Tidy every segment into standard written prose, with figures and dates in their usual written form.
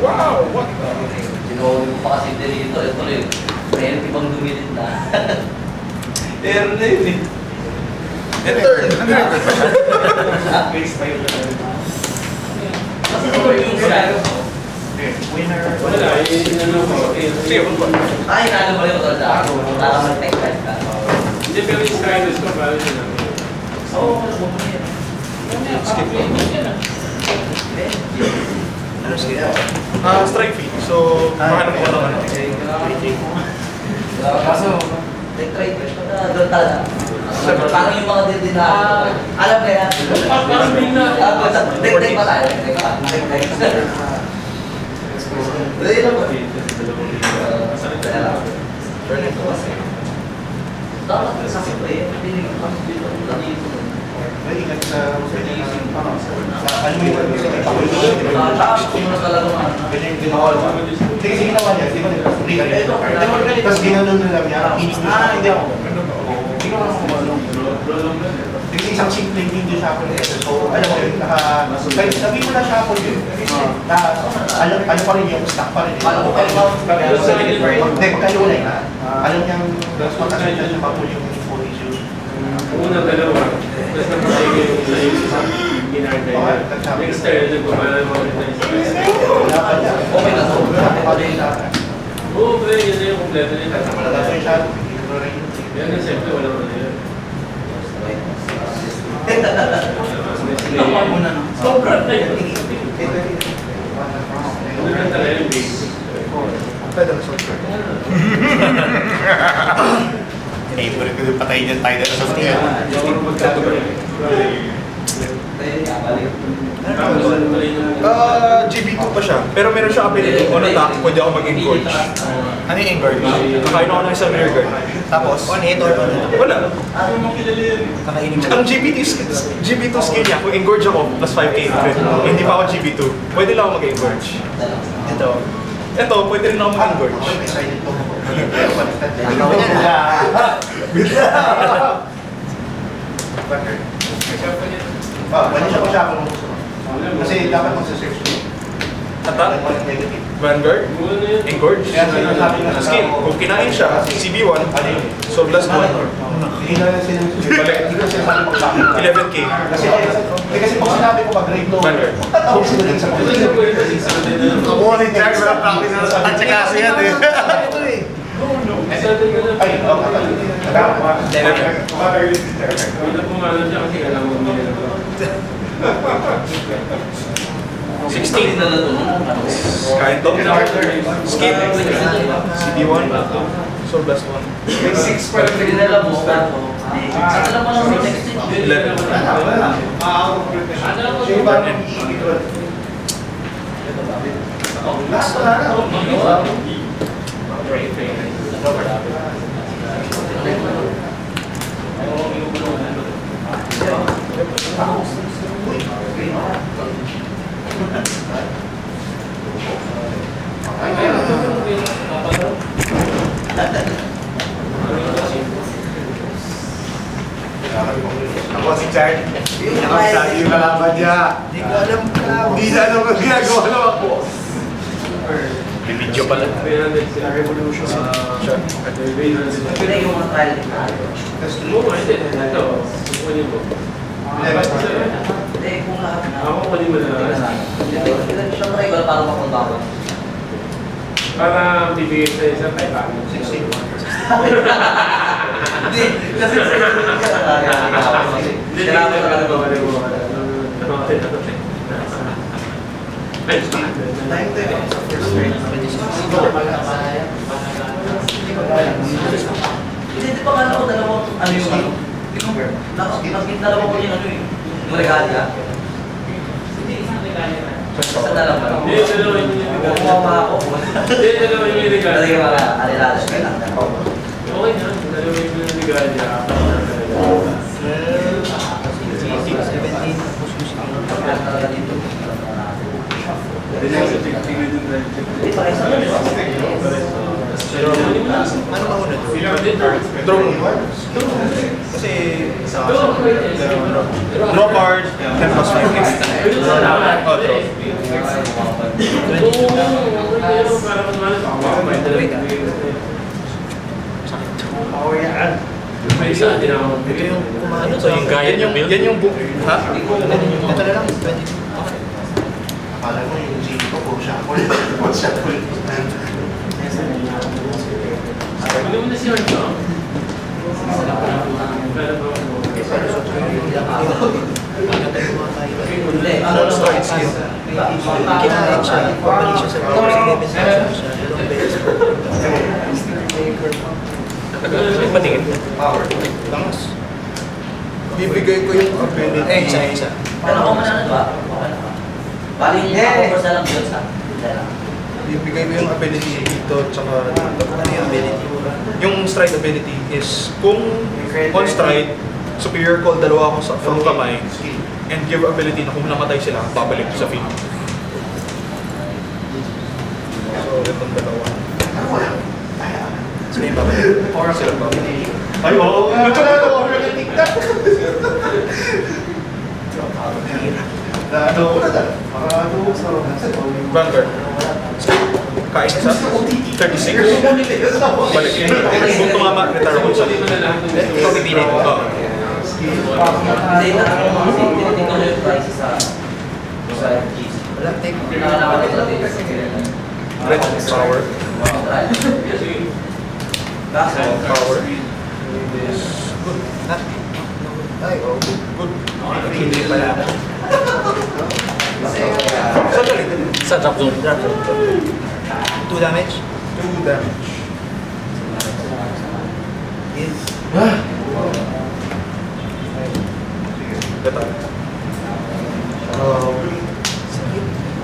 Wow! What? Sinuhuli ko pa kasi dito. Ito rin. Meron ibang dumilit na. Meron na yun eh. Enter! Kasi siguro yung sa'yo. Winner. Wala, sige, football. Ay, nalo mo rin ito sa ako. Para mag-tech-tech ka. Hindi, pero yung Skydance ko, parang yun lang. Oo, ano mo yan? Skip lang. Ano skip? Strike feed. So, makahanap ko lang ano. Kaso, tech-tech ka. Doon talaga. Parang yung mga din na, alam na yan. Tech-tech pa tayo. Tech-tech. Dali lang ba? Turn ito kasi. Dapat sa play, hindi ka kami dito. May ingat sa ano mo yung Tapos kung mo talaga mga ganyan ginawa niya. Hindi kasi ginawa niya, di ba? Tapos ginawa na lang niya. Hindi ako. Ginawa ko kumalong. Kasi isang simple hindi siya ako nito. So, alam mo yun, kahit sabi mo na siya ako yun. Ano pa rin yung stock pa rin. Paano ko kayo Hindi, kalulay na. Alam niyang matagal na siya pa po yung info issue. Unang dalawa, tapos napatay ko yung isa yung isang ginarday na. Next time, nagpapala mo ulit na isa. Wala pa niya. Okay na to. Oo, pero yun na yung kompleto niya. Wala pa siya. Yan na siyempre, wala mo na yun. Sobrang na yun. Ano na talaga yung basic? Pwede na short. Favorite ko yung patayin niyan tayo na sa mga. GB2 pa siya. Pero meron siya ability on attack, pwede ako mag-engorge. Ano yung engard? Kakain ako ng isang rear guard. Tapos? On hit or on? Wala. Kakainin mo. Ang GB2 skill niya, kung engorge ako, plus 5k crit. Hindi pa ako GB2. Pwede lang ako mag-engorge. Ito, pwede rin ako mag-engorge. Pwede siya ko siya kung kasi dapat magsa-search ko. Attack, Vanguard, Engorge, skill. Kung kinain siya, CB1, so plus 1. Hindi na sinasabi pag-bakit. 11k. Kasi pag sinabi ko pag-grade low, Vanguard. tatawag sila din sa Morning Jack, wala practice na sa atsakaso yan eh. Ay, Hindi pumalan siya kasi alam mo nila. 16 na lang. Kahit to. Skip. CB1. So plus 1. May 6 pa rin pinila mo. Alam mo naman next thing. 11. last na na. Ako si Chard. Nakapsabi yung kalaban niya. Hindi ko alam ka. Hindi na alam kung ginagawa lang ako. Video pala. Revolution. Pinay yung mga trial. Oo, hindi. Ito. Kukunin mo. Hindi, kung lahat na. Ako kukunin mo na. Siya try ko para mapunta ko. Para bibigay sa isang 5 Hindi, kasi sa Hindi na talaga Hindi pa nga ako dalawang ano yung dalawa ko yung ano yung regalya. Hindi, isang regalya na. Isa na lang ba? Hindi, dalawa yung illegal. Kumama ako. Hindi, dalawa yung illegal. Talaga yung mga alilalas ka lang. Okay na, dalawa yung illegal niya. Hindi pa isa na. Ano mauna doon? Draw muna. Kasi draw card, 10 plus 5 games. Oh, draw. Ito yung Ano to? Yung gaya yung build? Yan yung book. Ha? Ito na lang. Akala ko yung GP ko, puro shuffle. Puro shuffle. Ano mo na si Orjo? Hindi, ano lang Start skill. Kinain siya. Pabalik siya sa Patingin. Power. Langas. Bibigay ko yung ability. Isa. Pero kung mananad ba? Bali yung ako sa lang yun sa. Bibigay ko yung ability dito, tsaka dito. Ano yung ability? Yung stride ability is, kung on stride, superior call, dalawa ako from kamay, and give ability na kung namatay sila, babalik sa field. So, itong dalawa. Sila yung babalik. Sila babalik. Ay, oo. Ito na ito. Ano ko na dyan? Para ano sa Vanguard. Kain isa. 36. Balik. Kung tumama, retire ako sa Ikaw pipili. Oo. Hindi na kasi tinitingnan ko yung price sa GC. Wala, take. Red power. Power. Ay, oh. Good. Hindi pala. Sa drop zone. 2 damage? 2 damage. Beto.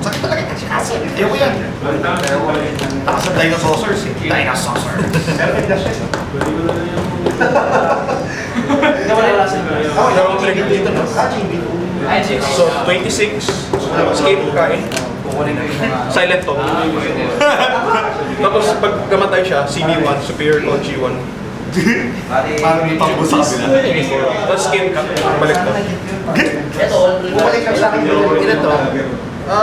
Sakit talaga kasi. Ayaw ko yan. Takas ng dinosaurs eh. Dinosaurs. Pero may dash yun. Nawala sa Dalawang trigger dito na. So, 26. Escape, kain. Silent to. Tapos, pag gamatay siya, CB1, superior call G1. Parang may pambo sa kabila. Tapos escape ka, balik to. Ito, Bumalik ka sa akin. Ilan to? 18.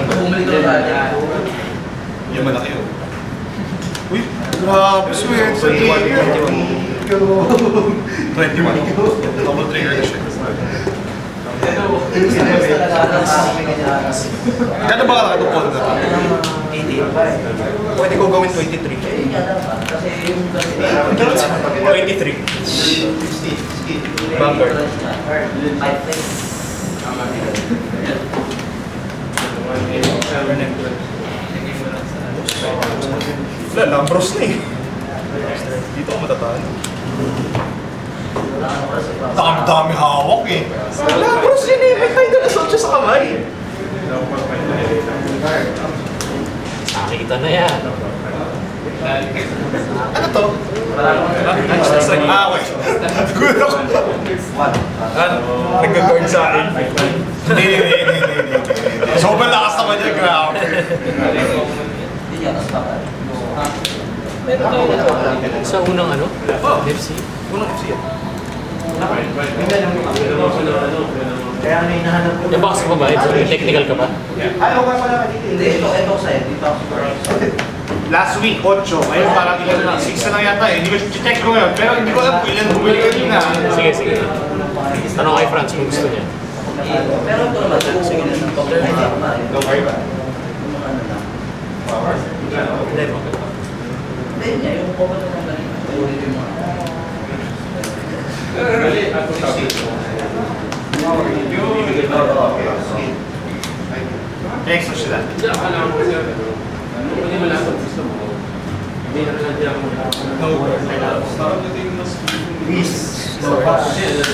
bumalik ko na. Yung malaki yun. Uy, grabe, sweet. 21. 21. Double trigger na siya. Gano'n ba kalaki itong call na ito? 18. Pwede ko gawin 23. Kasi yung 23. Vanguard. I think. Wala, Lambros na eh. Dito ako matatalo. Dami hawak eh. Lambros yun eh. May Tidal Assault siya sa kamay. Nakikita na yan. Ano to? Strike. Wait. Good ako. Nag-guard sa akin. Hindi. Sobrang lakas naman niya, grabe. Hindi niya tas bakal. Sa unang ano? Oh. FC? Unang FC yan. Kaya may hinahanap ko. Yung box ka ba ba? Technical ka ba? Ay, okay pala ka dito. Hindi, ito sa'yo. Dito ako sa Last week, 8. Ngayon parang ilan na lang. 6 na lang yata eh. Hindi ko check ko ngayon. Pero hindi ko alam kung ilan bumili kanina. Sige. Tanong kay Franz kung gusto niya. pero ito naman, sige na. No worry ba? Power? Hindi niya, yung pumunta ng kanina. Ulitin mo. Extra sila. Hindi, akala ko kasi hindi mo lang gusto mo. Hindi na ako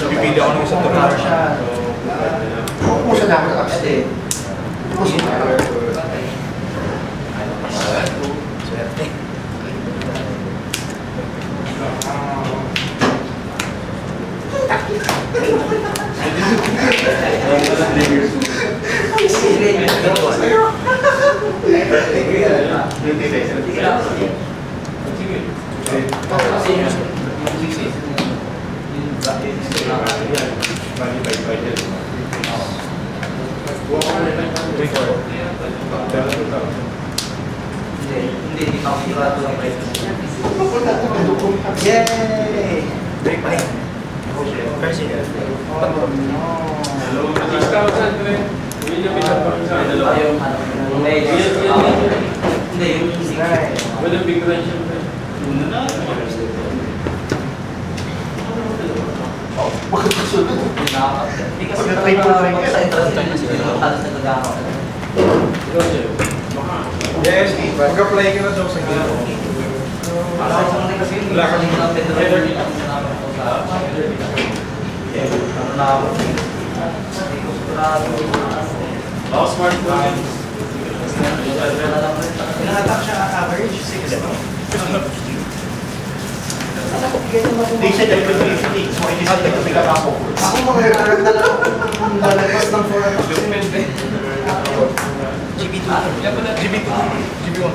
Pipili ako ng isang turno. Upo siya namin kasi. Sige, Hindi pa ako sigurado ng price. Yay! Break pa rin. Kasi, 6,000 pre. Yun yung pinapang sa dalawa. Yung ano, hindi, yung Walang big crunch yun pre. Hindi kasi talaga sa interest yung halos nagagawa. Ikaw sa'yo. yes, mag-apply ka na daw sa gino. Para sa mga kasi yung wala kang mga federal dito naman ko sa ano na ako. Hindi ko sigurado. Smartphone. Pinahatak siya average 6, no? Hindi siya dahil ko yung phoenix. So, hindi siya dahil ko ako. Ako mga lalabas ng 4 GB2. GB1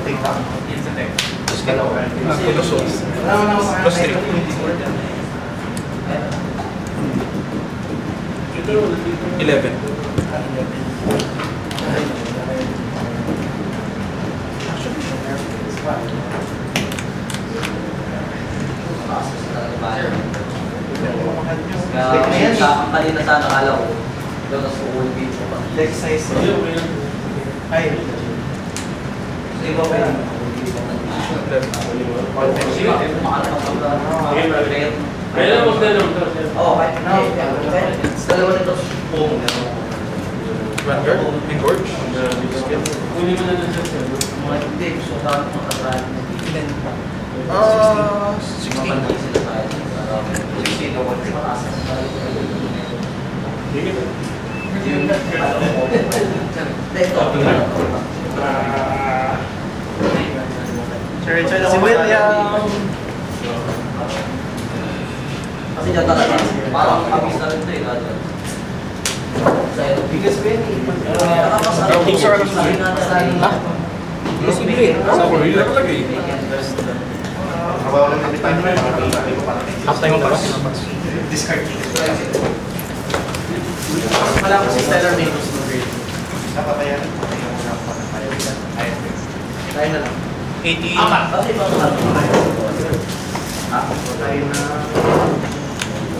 take up. Tapos galaw. Lusot. Plus 3. Ito, 11. Kaya sa kanina sana akala ko doon na sa old beach ko pa. Leg size. Ay. Sa iba pa yun. Kaya lang magdalaw. Oo, kahit na. Dalawa nito pong. Vanguard? And Gorge? Kunin mo na lang siya. Mga hindi, gusto ka makatry. 16. Si William. Kasi dyan talaga, parang kabis na rin ito eh. Biggest penny. Half-time ang pass. Discard. Wala ko si Stellar Natus no grade. Napapayaran. Tayo na lang. 80. Kasi ibang ano. Tayo na.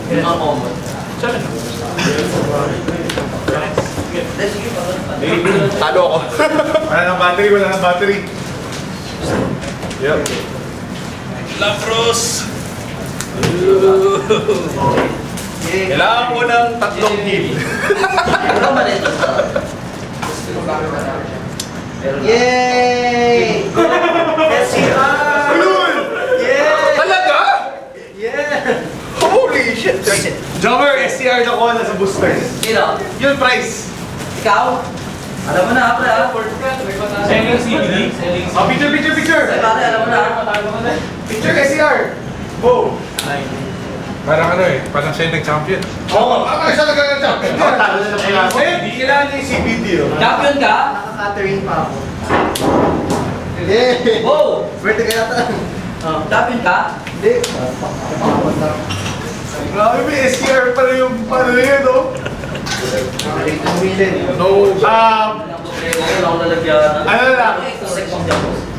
Yung mga common. Saan na? Sige pa. Talo ako. Wala nang battery, wala nang battery. Yep. Lafros! Kailangan mo ng tatlong heal. Ano ba nito sa... Yay! SCR! Lul! Yeah! Talaga? Yeah! Holy shit! Jummer, SCR na ko na sa boosters. Sino? Yun, price. Ikaw? Alam mo na, pre ha? Selling CBD. Oh, picture! Ay, pare, alam mo na. Picture SCR! Go! Parang ano eh, parang siya yung nag-champion. Oo, siya nagkaka-champion. Talo na pala. Eh, kailangan niya yung CBD. Champion ka? Naka-Catherine pa ako. Yeah! Wow! Swerte ka yata. Champion ka? Hindi. Pakapakapag lang. Grabe, may SCR pala yung paano yun, no? Galing tumilin. No. Wala akong lalagyan. Ano na lang? Sex of Diablos.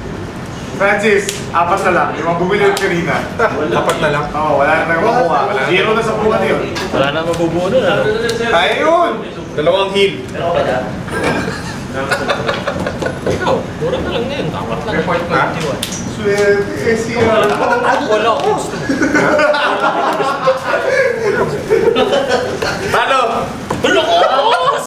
Francis, 4 na lang. Yung mga bumili yung kanina. Dapat na lang. Oo, wala na tayong makuha. Zero na sa buwan yun. Wala na mabubuo nun, ano? Kaya yun! Dalawang heal. Meron ka ba dyan? Ikaw, mura na lang na yun. Dapat lang. Report na. Swerte, SCR. Wala ako gusto.